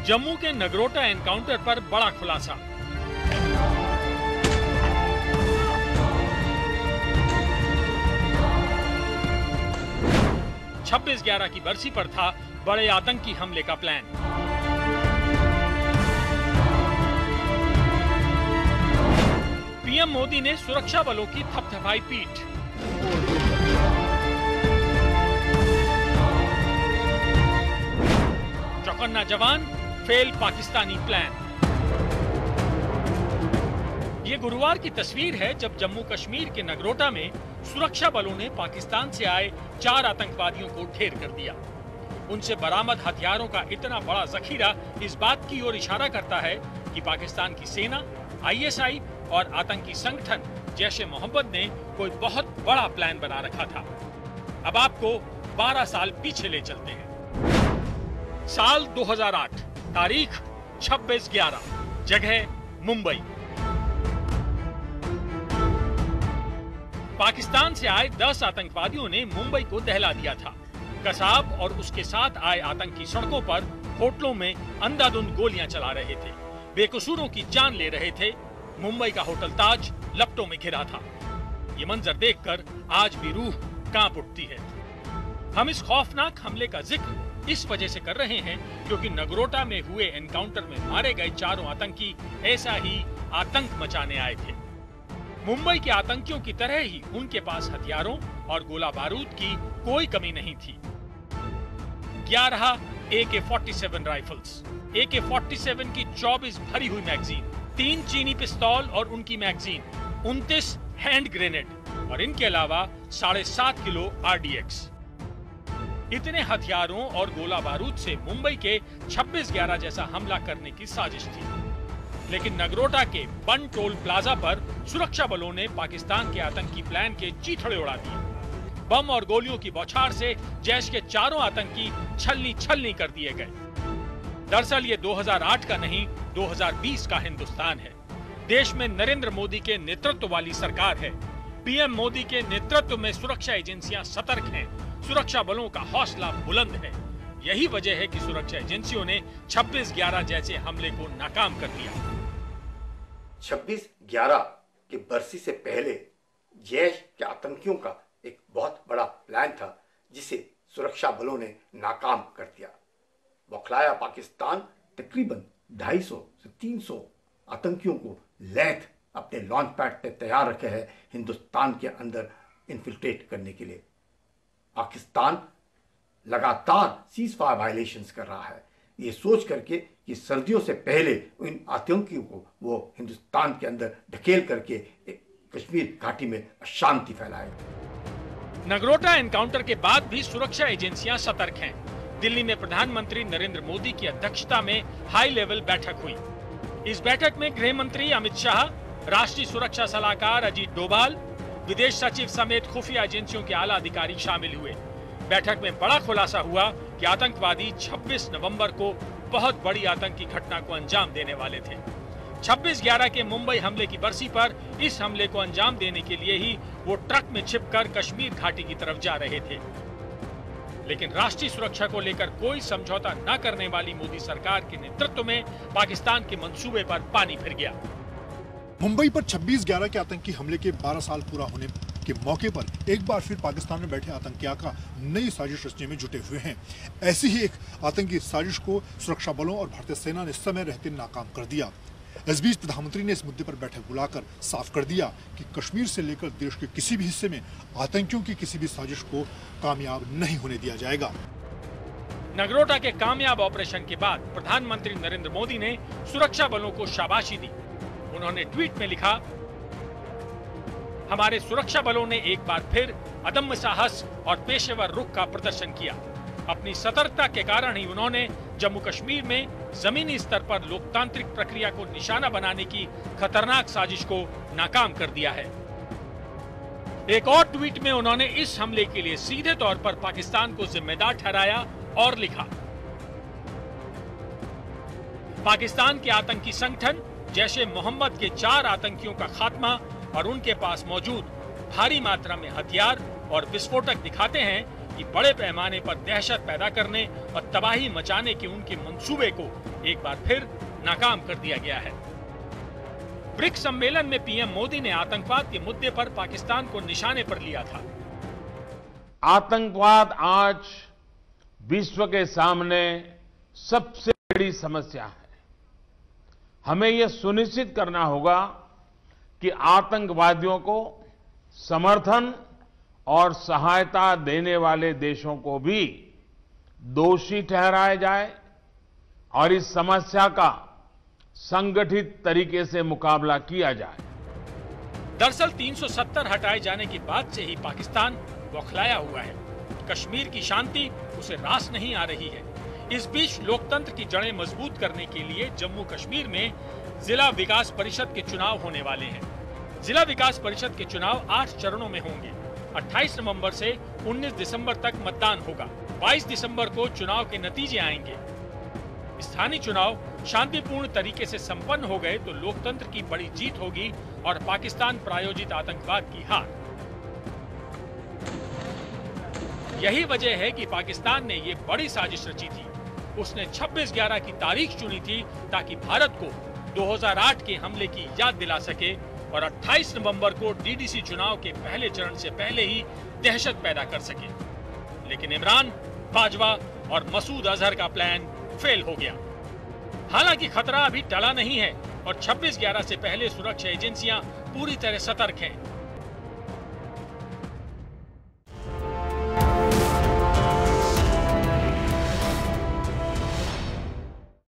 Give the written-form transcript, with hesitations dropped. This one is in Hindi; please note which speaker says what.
Speaker 1: जम्मू के नगरोटा एनकाउंटर पर बड़ा खुलासा। छब्बीस 11 की बरसी पर था बड़े आतंकी हमले का प्लान। पीएम मोदी ने सुरक्षा बलों की थपथपाई पीठ। चौकन्ना जवान, फेल पाकिस्तानी प्लान। ये गुरुवार की तस्वीर है जब जम्मू कश्मीर के नगरोटा में सुरक्षा बलों ने पाकिस्तान से आए 4 आतंकवादियों को ढेर कर दिया। उनसे बरामद हथियारों का इतना बड़ा जखीरा इस बात की ओर इशारा करता है कि पाकिस्तान की सेना, आईएसआई और आतंकी संगठन जैश ए मोहम्मद ने कोई बहुत बड़ा प्लान बना रखा था। अब आपको 12 साल पीछे ले चलते हैं। साल 2008, तारीख 26/11, जगह मुंबई। पाकिस्तान से आए 10 आतंकवादियों ने मुंबई को दहला दिया था। कसाब और उसके साथ आए आतंकी सड़कों पर, होटलों में अंधाधुंध गोलियां चला रहे थे, बेकसूरों की जान ले रहे थे। मुंबई का होटल ताज लपटों में घिरा था। ये मंजर देखकर आज भी रूह कांप उठती है। हम इस खौफनाक हमले का जिक्र इस वजह से कर रहे हैं क्योंकि नगरोटा में हुए एनकाउंटर में मारे गए 4 आतंकी ऐसा ही आतंक मचाने आए थे। मुंबई के आतंकियों की तरह ही उनके पास हथियारों और गोला बारूद की कोई कमी नहीं थी। 11 AK-47 राइफल्स, AK-47 की 24 भरी हुई मैगजीन, 3 चीनी पिस्तौल और उनकी मैगजीन, 29 हैंड ग्रेनेड और इनके अलावा 7.5 किलो RDX। इतने हथियारों और गोला बारूद से मुंबई के 26/11 जैसा हमला करने की साजिश थी। लेकिन नगरोटा के बन टोल प्लाजा पर सुरक्षा बलों ने पाकिस्तान के आतंकी प्लान के चीथड़े उड़ा दिए। बम और गोलियों की बौछार से जैश के 4 आतंकी छलनी कर दिए गए। दरअसल ये 2008 का नहीं, 2020 का हिंदुस्तान है। देश में नरेंद्र मोदी के नेतृत्व वाली सरकार है। पीएम मोदी के नेतृत्व में सुरक्षा एजेंसियां सतर्क हैं। सुरक्षा बलों का हौसला बुलंद है। यही वजह है कि सुरक्षा एजेंसियों ने 26/11 जैसे हमले को नाकाम कर दिया।
Speaker 2: 26/11 की बरसी से पहले जैश के आतंकियों का एक बहुत बड़ा प्लान था जिसे सुरक्षा बलों ने नाकाम कर दिया। बौखलाया पाकिस्तान तकरीबन 250 से 300 आतंकियों को लैथ अपने लॉन्च पैड पे तैयार रखे हैं हिंदुस्तान के अंदर इन्फिल्ट्रेट करने के लिए। पाकिस्तान लगातार सीज़फायर वायलेशंस कर रहा है, ये सोच करके कि सर्दियों से पहले इन आतंकियों को वो हिंदुस्तान के अंदर ढकेल करके कश्मीर घाटी में अशांति फैलाएगा।
Speaker 1: नगरोटा एनकाउंटर के बाद भी सुरक्षा एजेंसियां सतर्क हैं। दिल्ली में प्रधानमंत्री नरेंद्र मोदी की अध्यक्षता में हाई लेवल बैठक हुई। इस बैठक में गृह मंत्री अमित शाह, राष्ट्रीय सुरक्षा सलाहकार अजीत डोभाल, विदेश सचिव समेत खुफिया एजेंसियों के आला अधिकारी शामिल हुए। बैठक में बड़ा खुलासा हुआ कि आतंकवादी 26 नवंबर को बहुत बड़ी आतंकी घटना को अंजाम देने वाले थे। 26/11 के मुंबई हमले की बरसी पर इस हमले को अंजाम देने के लिए ही वो ट्रक में छिपकर कश्मीर घाटी की तरफ जा रहे थे। लेकिन राष्ट्रीय सुरक्षा को लेकर कोई समझौता न करने वाली मोदी सरकार के नेतृत्व में पाकिस्तान के मंसूबे पर पानी फिर गया।
Speaker 3: मुंबई पर 26/11 के आतंकी हमले के 12 साल पूरा होने के मौके पर एक बार फिर पाकिस्तान में बैठे आतंकियों का नई साजिश रचने में जुटे हुए हैं। ऐसी ही एक आतंकी साजिश को सुरक्षा बलों और भारतीय सेना ने समय रहते नाकाम कर दिया। इस बीच प्रधानमंत्री ने इस मुद्दे पर बैठक बुलाकर साफ कर दिया कि कश्मीर से लेकर देश के किसी भी हिस्से में आतंकियों की किसी भी साजिश को कामयाब नहीं होने दिया जाएगा।
Speaker 1: नगरोटा के कामयाब ऑपरेशन के बाद प्रधानमंत्री नरेंद्र मोदी ने सुरक्षा बलों को शाबाशी दी। उन्होंने ट्वीट में लिखा, हमारे सुरक्षा बलों ने एक बार फिर अदम्य साहस और पेशेवर रुख का प्रदर्शन किया। अपनी सतर्कता के कारण ही उन्होंने जम्मू कश्मीर में जमीनी स्तर पर लोकतांत्रिक प्रक्रिया को निशाना बनाने की खतरनाक साजिश को नाकाम कर दिया है। एक और ट्वीट में उन्होंने इस हमले के लिए सीधे तौर पर पाकिस्तान को जिम्मेदार ठहराया और लिखा, पाकिस्तान के आतंकी संगठन जैश ए मोहम्मद के 4 आतंकियों का खात्मा और उनके पास मौजूद भारी मात्रा में हथियार और विस्फोटक दिखाते हैं कि बड़े पैमाने पर दहशत पैदा करने और तबाही मचाने के उनके मंसूबे को एक बार फिर नाकाम कर दिया गया है। ब्रिक्स सम्मेलन में पीएम मोदी ने आतंकवाद के मुद्दे पर पाकिस्तान को निशाने पर लिया था।
Speaker 4: आतंकवाद आज विश्व के सामने सबसे बड़ी समस्या है। हमें यह सुनिश्चित करना होगा कि आतंकवादियों को समर्थन और सहायता देने वाले देशों को भी दोषी ठहराया जाए और इस समस्या का संगठित तरीके से मुकाबला किया जाए।
Speaker 1: दरअसल 370 हटाए जाने के बाद से ही पाकिस्तान बौखलाया हुआ है। कश्मीर की शांति उसे रास नहीं आ रही है। इस बीच लोकतंत्र की जड़ें मजबूत करने के लिए जम्मू कश्मीर में जिला विकास परिषद के चुनाव होने वाले हैं। जिला विकास परिषद के चुनाव 8 चरणों में होंगे। 28 नवंबर से 19 दिसंबर तक मतदान होगा। 22 दिसंबर को चुनाव के नतीजे आएंगे। स्थानीय चुनाव शांतिपूर्ण तरीके से संपन्न हो गए तो लोकतंत्र की बड़ी जीत होगी और पाकिस्तान प्रायोजित आतंकवाद की हार। यही वजह है कि पाकिस्तान ने ये बड़ी साजिश रची थी। उसने 26/11 की तारीख चुनी थी ताकि भारत को 2008 के हमले की याद दिला सके और 28 नवंबर को डीडीसी चुनाव के पहले चरण से पहले ही दहशत पैदा कर सके। लेकिन इमरान, बाजवा और मसूद अजहर का प्लान फेल हो गया। हालांकि खतरा अभी टला नहीं है और 26/11 से पहले सुरक्षा एजेंसियां पूरी तरह सतर्क हैं।